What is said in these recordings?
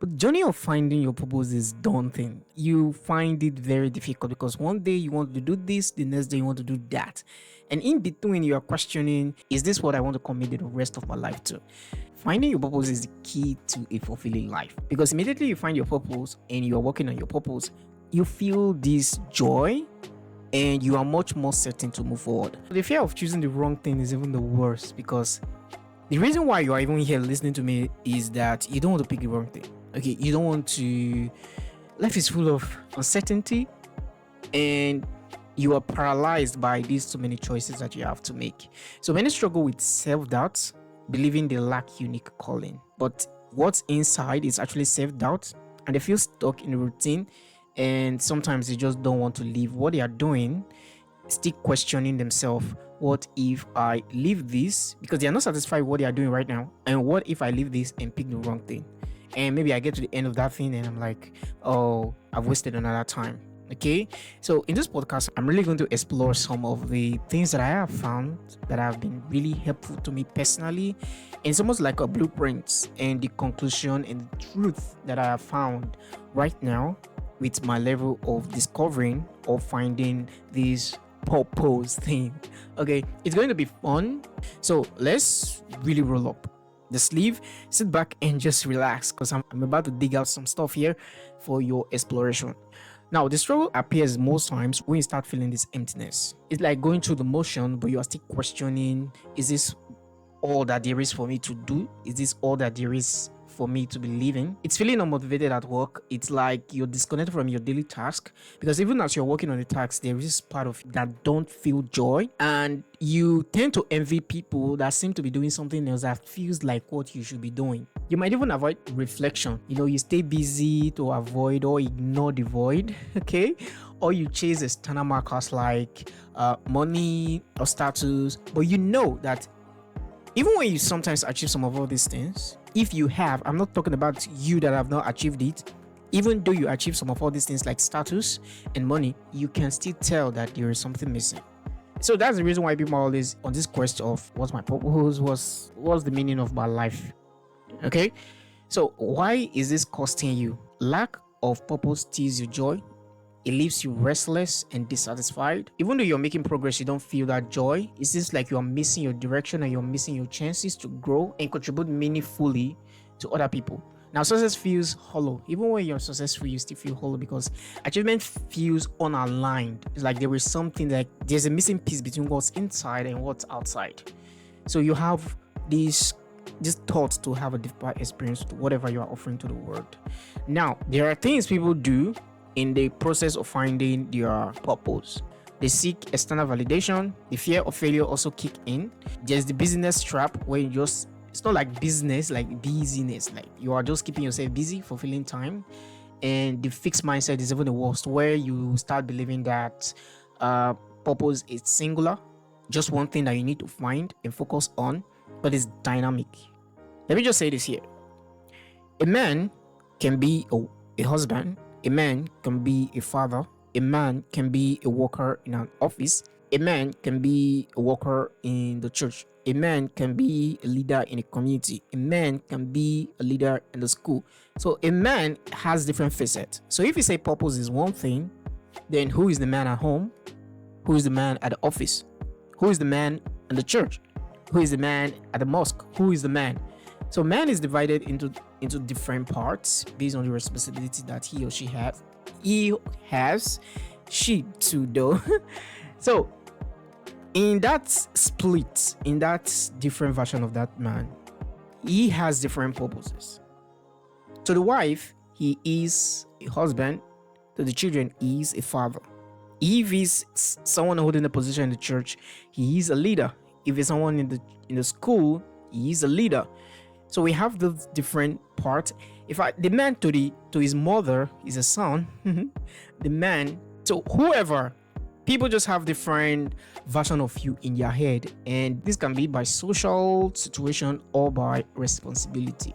But the journey of finding your purpose is daunting. You find it very difficult because one day you want to do this, the next day you want to do that. And in between, you are questioning, is this what I want to commit the rest of my life to? Finding your purpose is the key to a fulfilling life because immediately you find your purpose and you are working on your purpose, you feel this joy and you are much more certain to move forward. The fear of choosing the wrong thing is even the worst because the reason why you are even here listening to me is that you don't want to pick the wrong thing. Okay, you don't want to. Life is full of uncertainty, and you are paralyzed by these too many choices that you have to make. So many struggle with self-doubt, believing they lack unique calling. But what's inside is actually self-doubt, and they feel stuck in a routine, and sometimes they just don't want to leave what they are doing, still questioning themselves. What if I leave this? Because they are not satisfied with what they are doing right now. And what if I leave this and pick the wrong thing? And maybe I get to the end of that thing and I'm like, oh, I've wasted another time. Okay, so in this podcast, I'm really going to explore some of the things that I have found that have been really helpful to me personally. And it's almost like a blueprint and the conclusion and the truth that I have found right now with my level of discovering or finding this purpose thing. Okay, it's going to be fun. So let's really roll up the sleeve, sit back and just relax because I'm about to dig out some stuff here for your exploration. Now, the struggle appears most times when you start feeling this emptiness. It's like going through the motion, but you are still questioning, is this all that there is for me to do? Is this all that there is for me to be living? It's feeling unmotivated at work. It's like you're disconnected from your daily task because even as you're working on the task, there is part of that don't feel joy, and you tend to envy people that seem to be doing something else that feels like what you should be doing. You might even avoid reflection. You stay busy to avoid or ignore the void, okay? Or you chase external markers like money or status, but you know that even when you sometimes achieve some of all these things, if you have, I'm not talking about you that have not achieved it, even though you achieve some of all these things like status and money, you can still tell that there is something missing. So that's the reason why people are always on this quest of what's my purpose, what's the meaning of my life. Okay, so why is this costing you? Lack of purpose steals your joy. It leaves you restless and dissatisfied. Even though you're making progress, you don't feel that joy. It seems like you are missing your direction and you're missing your chances to grow and contribute meaningfully to other people. Now, success feels hollow. Even when you're successful, you still feel hollow because achievement feels unaligned. It's like there is something, like there's a missing piece between what's inside and what's outside. So you have this thought to have a deeper experience with whatever you are offering to the world. Now, there are things people do in the process of finding their purpose. They seek external validation. The fear of failure also kick in. There's the business trap where it's not like business, like busyness, like you are just keeping yourself busy for filling time. And the fixed mindset is even the worst, where you start believing that purpose is singular, just one thing that you need to find and focus on, but it's dynamic. Let me just say this here. A man can be a husband. A man can be a father. A man can be a worker in an office. A man can be a worker in the church. A man can be a leader in a community. A man can be a leader in the school. So a man has different facets. So if you say purpose is one thing, then who is the man at home? Who is the man at the office? Who is the man in the church? Who is the man at the mosque? Who is the man? So man is divided into different parts based on the responsibility that he or she has. He has, she too though. So in that split, in that different version of that man, he has different purposes. To the wife, he is a husband. To the children, he is a father. If he's someone holding a position in the church, he is a leader. If it's someone in the school, he is a leader. So we have those different parts. The man to his mother is a son. The man to whoever. People just have different version of you in their head, and this can be by social situation or by responsibility.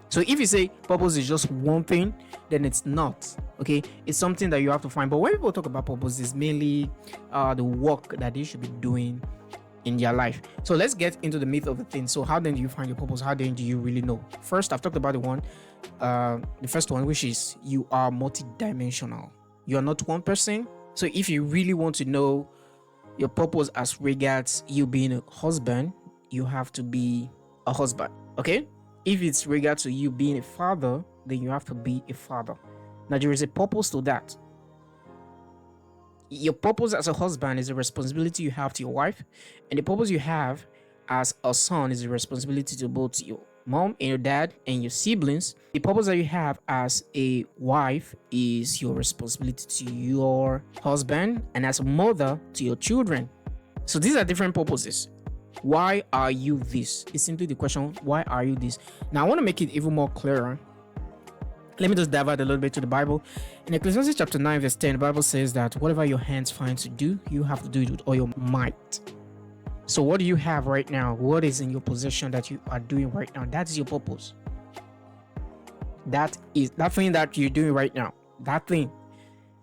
So if you say purpose is just one thing, then it's not. Okay, it's something that you have to find. But when people talk about purpose, it's mainly the work that they should be doing in their life. So let's get into the myth of the thing. So how then do you find your purpose? How then do you really know? First, I've talked about the first one, which is you are multidimensional. You are not one person. So if you really want to know your purpose as regards you being a husband, you have to be a husband. Okay? If it's regards to you being a father, then you have to be a father. Now there is a purpose to that. Your purpose as a husband is a responsibility you have to your wife, and the purpose you have as a son is a responsibility to both your mom and your dad and your siblings. The purpose that you have as a wife is your responsibility to your husband, and as a mother to your children. So these are different purposes. Why are you this? It's simply the question, why are you this? Now I want to make it even more clearer. Let me just dive out a little bit to the Bible. In Ecclesiastes chapter 9 verse 10, the Bible says that whatever your hands find to do, you have to do it with all your might. So what do you have right now? What is in your possession that you are doing right now? That is your purpose. That is that thing that you're doing right now. That thing,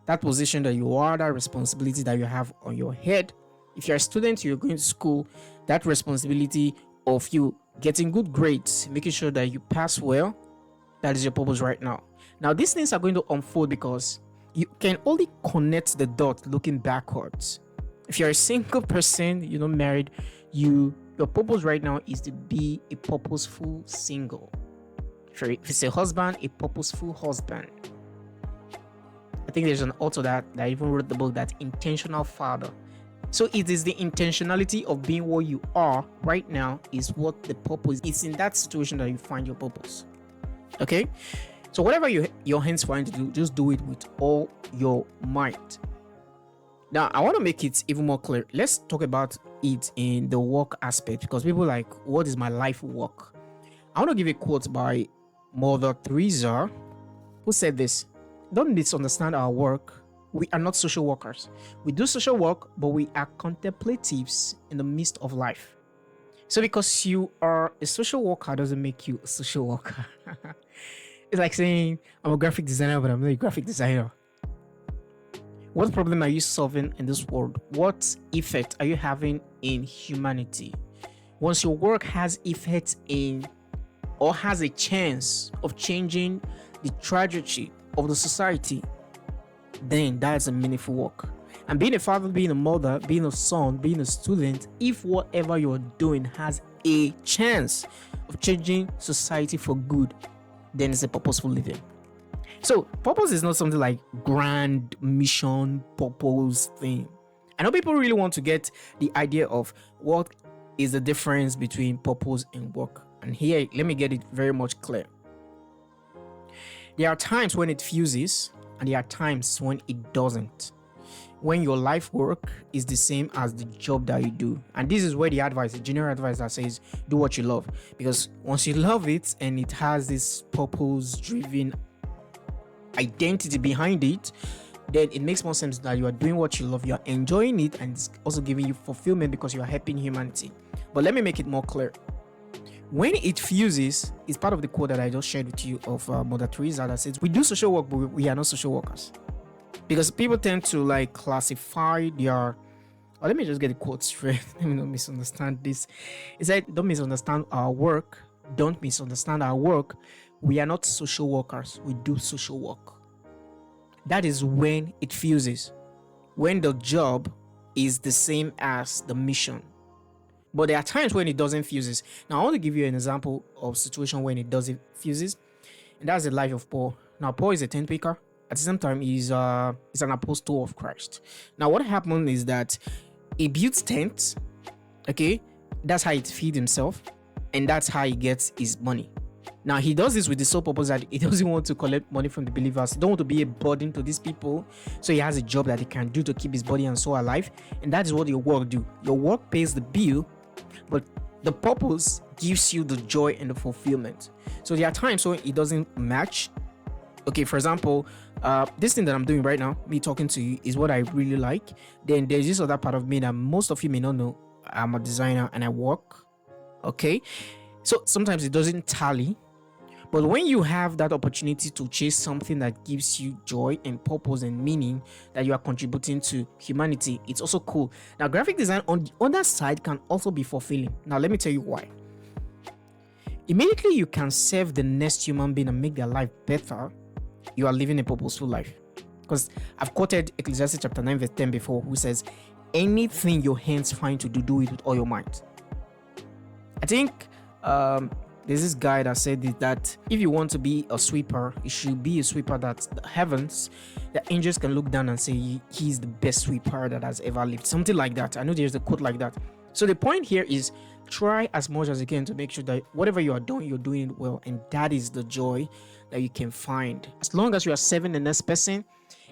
that position that you are, that responsibility that you have on your head. If you're a student, you're going to school, that responsibility of you getting good grades, making sure that you pass well, that is your purpose right now. Now, these things are going to unfold because you can only connect the dot looking backwards. If you're a single person, you're not married, your purpose right now is to be a purposeful single. If it's a husband, a purposeful husband. I think there's an author that even wrote the book, that intentional father. So it is the intentionality of being what you are right now is what the purpose is. In that situation that you find your purpose. Okay, so whatever your hands find to do, just do it with all your might. Now I want to make it even more clear. Let's talk about it in the work aspect, because people like, what is my life work? I want to give a quote by Mother Teresa, who said this: don't misunderstand our work. We are not social workers. We do social work, but we are contemplatives in the midst of life. So because you are a social worker doesn't make you a social worker. It's like saying I'm a graphic designer, but I'm not a graphic designer. What problem are you solving in this world? What effect are you having in humanity? Once your work has effect in, or has a chance of changing the trajectory of the society, then that's a meaningful work. And being a father, being a mother, being a son, being a student, if whatever you're doing has a chance of changing society for good, then it's a purposeful living. So purpose is not something like grand mission purpose thing. I know people really want to get the idea of what is the difference between purpose and work. And here, let me get it very much clear. There are times when it fuses, and there are times when it doesn't. When your life work is the same as the job that you do. And this is where the general advice that says, do what you love. Because once you love it and it has this purpose-driven identity behind it, then it makes more sense that you are doing what you love, you are enjoying it, and it's also giving you fulfillment because you are helping humanity. But let me make it more clear. When it fuses, it's part of the quote that I just shared with you of Mother Teresa that says, we do social work, but we are not social workers. Because people tend to like classify their, let me just get the quote straight. Let me not misunderstand this. It said, don't misunderstand our work. Don't misunderstand our work. We are not social workers. We do social work. That is when it fuses. When the job is the same as the mission. But there are times when it doesn't fuses. Now I want to give you an example of situation when it doesn't fuses. And that's the life of Paul. Now Paul is a tent picker. At the same time, he's an apostle of Christ. Now, what happened is that he builds tents, okay? That's how he feeds himself, and that's how he gets his money. Now, he does this with the sole purpose that he doesn't want to collect money from the believers. He don't want to be a burden to these people, so he has a job that he can do to keep his body and soul alive, and that is what your work do. Your work pays the bill, but the purpose gives you the joy and the fulfillment. So there are times when it doesn't match. Okay, for example, this thing that I'm doing right now, me talking to you, is what I really like. Then there's this other part of me that most of you may not know. I'm a designer and I work. Okay, so sometimes it doesn't tally, But when you have that opportunity to chase something that gives you joy and purpose and meaning that you are contributing to humanity, it's also cool. Now, graphic design on the other side can also be fulfilling. Now, let me tell you why. Immediately you can serve the next human being and make their life better, you are living a purposeful life. Because I've quoted Ecclesiastes chapter 9 verse 10 before, who says, anything your hands find to do, do it with all your might. I think there's this guy that said that if you want to be a sweeper, you should be a sweeper that the heavens, the angels can look down and say he's the best sweeper that has ever lived. Something like that. I know there's a quote like that. So the point here is try as much as you can to make sure that whatever you are doing, you're doing it well. And that is the joy that you can find. As long as you are serving the next person,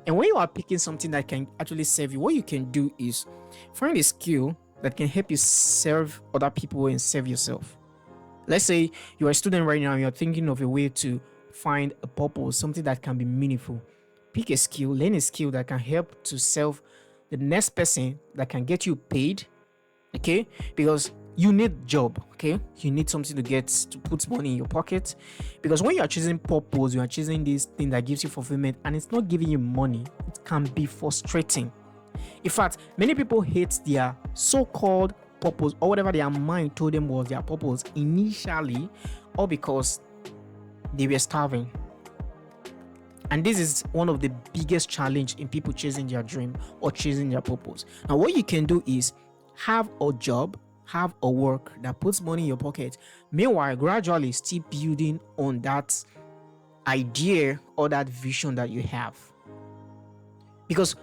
and when you are picking something that can actually serve you, what you can do is find a skill that can help you serve other people and serve yourself. Let's say you're a student right now and you're thinking of a way to find a purpose, something that can be meaningful. Pick a skill, learn a skill that can help to serve the next person, that can get you paid, okay? Because you need job, okay? You need something to put money in your pocket. Because when you are choosing purpose, you are choosing this thing that gives you fulfillment and it's not giving you money, it can be frustrating. In fact, many people hate their so-called purpose or whatever their mind told them was their purpose initially, or because they were starving. And this is one of the biggest challenge in people chasing their dream or chasing their purpose. Now, what you can do is have a job, have a work that puts money in your pocket. Meanwhile, gradually still building on that idea or that vision that you have. Because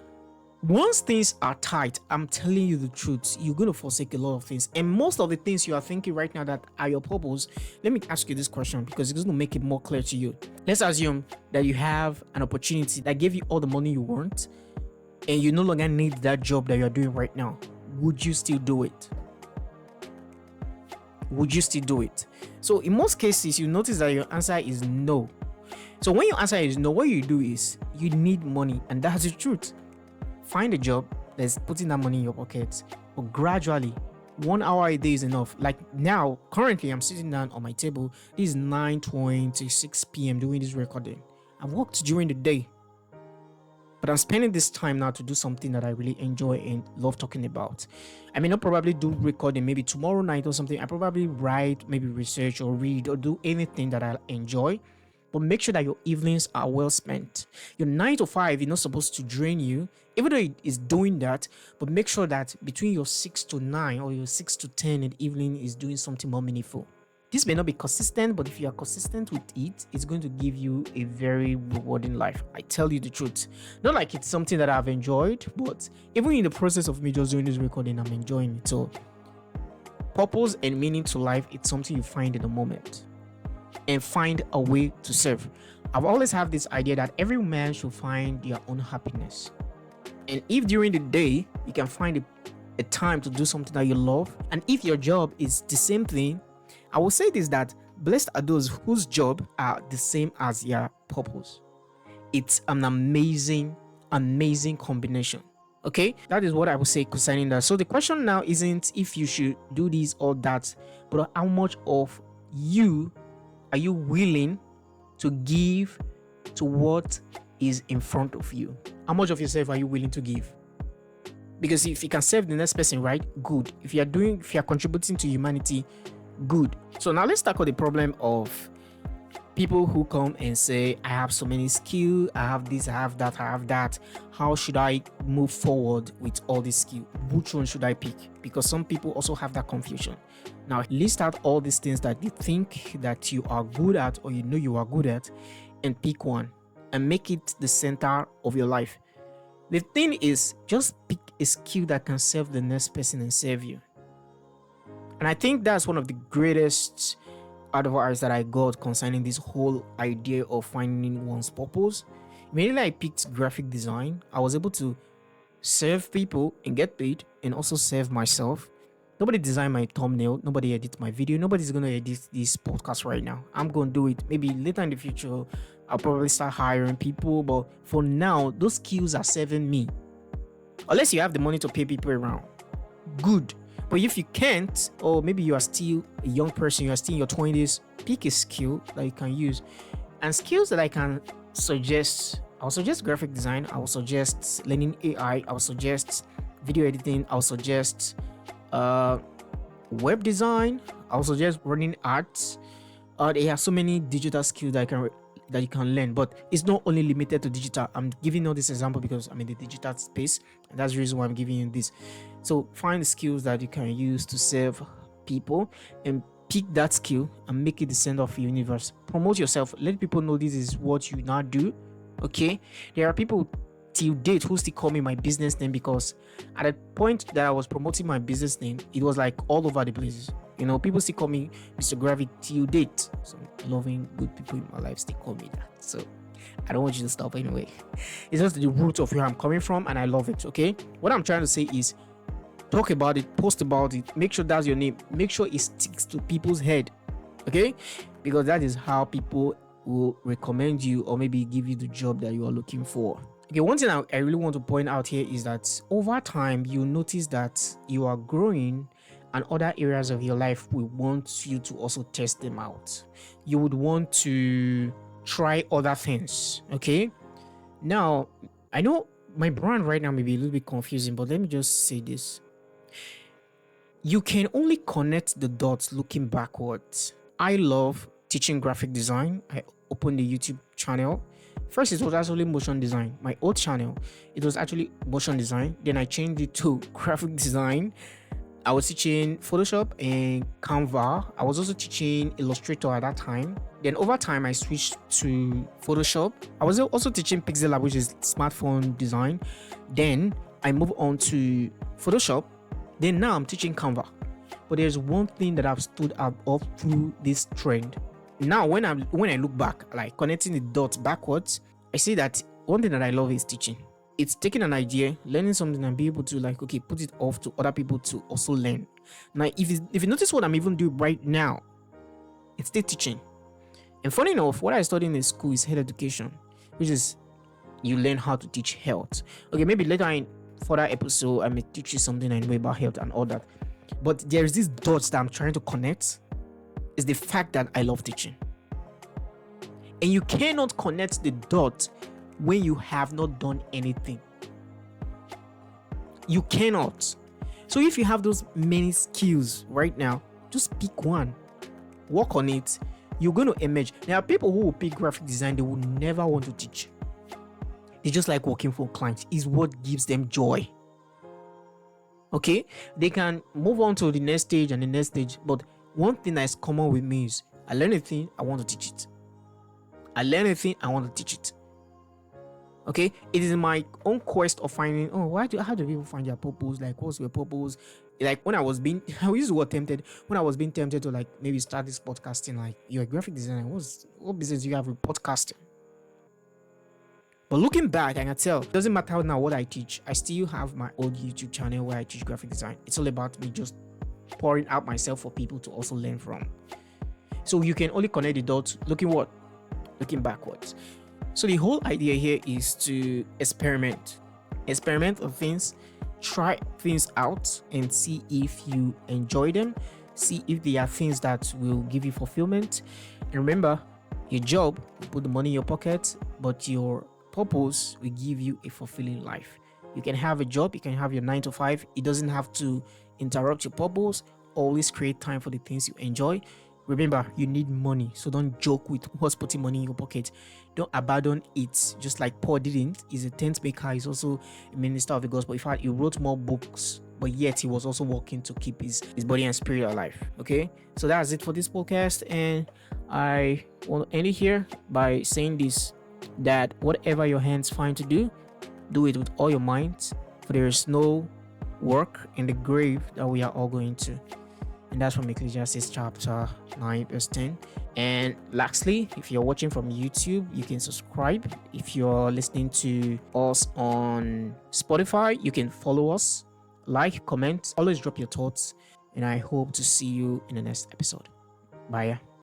once things are tight, I'm telling you the truth, you're going to forsake a lot of things. And most of the things you are thinking right now that are your purpose, let me ask you this question because it's going to make it more clear to you. Let's assume that you have an opportunity that gave you all the money you want and you no longer need that job that you're doing right now. Would you still do it? Would you still do it? So in most cases, you notice that your answer is no. So when your answer is no, what you do is you need money, and that's the truth. Find a job that's putting that money in your pocket, but gradually 1 hour a day is enough. Like now, currently I'm sitting down on my table. This is 9:26 p.m. doing this recording. I've worked during the day, but I'm spending this time now to do something that I really enjoy and love talking about. I may not probably do recording maybe tomorrow night or something. I probably write, maybe research or read or do anything that I enjoy. But make sure that your evenings are well spent. Your 9 to 5 is not supposed to drain you, even though it is doing that. But make sure that between your 6 to 9 or your 6 to 10 in the evening is doing something more meaningful. This may not be consistent, but if you are consistent with it, it's going to give you a very rewarding life. I tell you the truth. Not like it's something that I've enjoyed, but even in the process of me just doing this recording, I'm enjoying it. So purpose and meaning to life, it's something you find in the moment. And find a way to serve. I've always had this idea that every man should find their own happiness. And if during the day you can find a time to do something that you love, and if your job is the same thing, I will say this, that blessed are those whose job are the same as their purpose. It's an amazing combination. Okay, that is what I would say concerning that. So the question now isn't if you should do this or that, but how much of you are you willing to give to what is in front of you? How much of yourself are you willing to give? Because if you can serve the next person, right, good. If you are contributing to humanity, good. So now let's tackle the problem of people who come and say, I have so many skills, I have this, I have that, I have that. How should I move forward with all these skills? Which one should I pick? Because some people also have that confusion. Now, list out all these things that you think that you are good at or you know you are good at, and pick one and make it the center of your life. The thing is, just pick a skill that can serve the next person and serve you. And I think that's one of the greatest advice that I got concerning this whole idea of finding one's purpose. Immediately I picked graphic design, I was able to serve people and get paid, and also serve myself. Nobody designed my thumbnail, nobody edit my video, nobody's going to edit this podcast right now. I'm going to do it. Maybe later in the future, I'll probably start hiring people, but for now, those skills are serving me. Unless you have the money to pay people around, good. But if you can't, or maybe you are still a young person, you are still in your 20s, pick a skill that you can use. And skills that I can suggest, I'll suggest graphic design, I'll suggest learning AI, I'll suggest video editing, I'll suggest web design, I'll suggest running ads. There are so many digital skills that you can learn, but it's not only limited to digital. I'm giving you this example because I'm in the digital space, and that's the reason why I'm giving you this. So find skills that you can use to serve people and pick that skill and make it the center of your universe. Promote yourself. Let people know this is what you now do. Okay, there are people till date who still call me my business name, because at the point that I was promoting my business name, it was like all over the places. People still call me Mr. Graphic till date. So loving good people in my life still call me that. So I don't want you to stop anyway. It's just the root of where I'm coming from, and I love it. Okay, what I'm trying to say is, talk about it, post about it, make sure that's your name, make sure it sticks to people's head. Okay, because that is how people will recommend you, or maybe give you the job that you are looking for. Okay, one thing I really want to point out here is that over time you notice that you are growing, and other areas of your life will want you to also test them out. You would want to try other things. Okay, now I know my brand right now may be a little bit confusing, but let me just say this. You can only connect the dots looking backwards. I love teaching graphic design. I opened the YouTube channel. First, it was actually motion design. My old channel, it was actually motion design. Then I changed it to graphic design. I was teaching Photoshop and Canva. I was also teaching Illustrator at that time. Then over time, I switched to Photoshop. I was also teaching Pixel Lab, which is smartphone design. Then I moved on to Photoshop. Then now I'm teaching Canva. But there's one thing that I've stood up through this trend. Now, when I look back, like connecting the dots backwards, I see that one thing that I love is teaching. It's taking an idea, learning something, and be able to put it off to other people to also learn. Now, if you notice what I'm even doing right now, it's still teaching. And funny enough, what I studied in school is health education, which is you learn how to teach health. Okay, maybe later in further episode, I may teach you something I know about health and all that. But there is this dots that I'm trying to connect. Is the fact that I love teaching. And you cannot connect the dots when you have not done anything. You cannot. So if you have those many skills right now, just pick one. Work on it. You're going to emerge. There are people who will pick graphic design, they will never want to teach. They just like working for clients. It's what gives them joy. Okay? They can move on to the next stage and the next stage, but one thing that is common with me is I learn a thing, I want to teach it. I learn a thing, I want to teach it. Okay, it is my own quest of finding, how do people find their purpose? Like, what's your purpose? Like, when I was being, I used to tempted, when I was being tempted to like maybe start this podcasting, like, you're a graphic designer, what business do you have with podcasting? But looking back, I can tell, it doesn't matter now what I teach. I still have my old YouTube channel where I teach graphic design. It's all about me just pouring out myself for people to also learn from. So you can only connect the dots looking backwards. So the whole idea here is to experiment on things, try things out and see if you enjoy them, see if they are things that will give you fulfillment. And remember, your job will put the money in your pocket, but your purpose will give you a fulfilling life. You can have a job, you can have your 9 to 5. It doesn't have to interrupt your purpose. Always create time for the things you enjoy. Remember, you need money, so don't joke with what's putting money in your pocket. Don't abandon it, just like Paul didn't. He's a tent maker, he's also a minister of the gospel. In fact, he wrote more books, but yet he was also working to keep his body and spirit alive. Okay, so that's it for this podcast, and I want to end it here by saying this, that whatever your hands find to do it with all your might, for there is no work in the grave that we are all going to. And that's from Ecclesiastes chapter 9 verse 10. And lastly, if you're watching from YouTube, you can subscribe. If you're listening to us on Spotify, you can follow us, like, comment, always drop your thoughts, and I hope to see you in the next episode. Bye.